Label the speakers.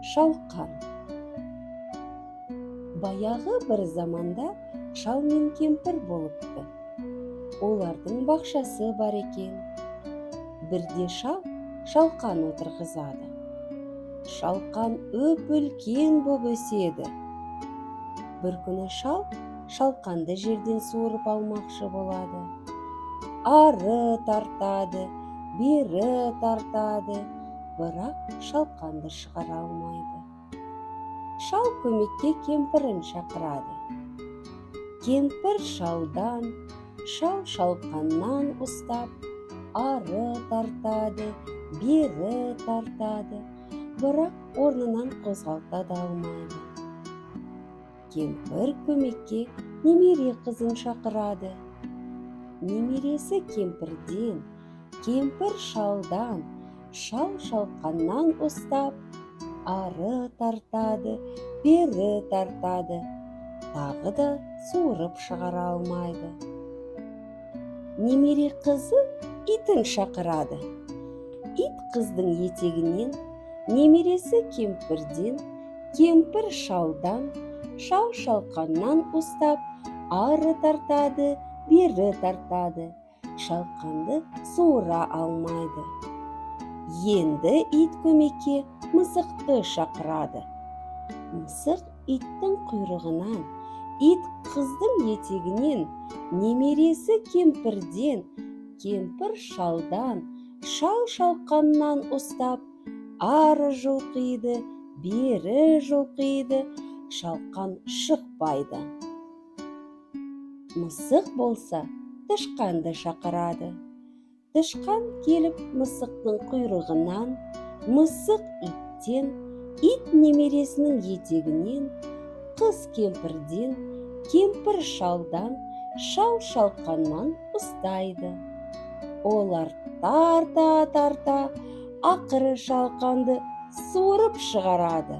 Speaker 1: Шалқан. Баяғы бір заманда шал мен кемпір болыпты. Олардың бақшасы бар екен. Бірде шал шалқан отырғызады. Шалқан өп-үлкен боп өседі. Бір күні шал шалқанды жерден суырып алмақшы болады. Ары тартады, бері тартады, бірақ шалқанды шығара алмайды. Шал көмекке кемпірін шақырады. Кемпір шалдан, шал шалқаннан ұстап, ары тартады, бері тартады, бірақ орнынан қозғалта да алмайды. Кемпір көмекке немере қызын шақырады. Немересі кемпірден, кемпір шалдан, шал шалқаннан ұстап, ары тартады, бері тартады, тағы да суырып шығара алмайды. Немере қызы итін шақырады. Ит қыздың етегінен, немересі кемпірден, кемпір шалдан, шал шалқаннан ұстап, ары тартады, бері тартады, шалқанды суыра алмайды. Енді ит көмекке мысықты шақырады. Мысық иттің құйрығынан, ит қыздың етегінен, немересі кемпірден, кемпір шалдан, шал шалқаннан ұстап, ары жұлқиды, бері жұлқиды, шалқан шықпайды. Мысық болса тышқанды шақырады. Тышқан келіп мысықтың құйрығынан, мысық иттен, ит немересінің етегінен, қыз кемпірден, кемпір шалдан, шал шалқаннан ұстайды. Олар тарта-тарта ақыры шалқанды суырып шығарады.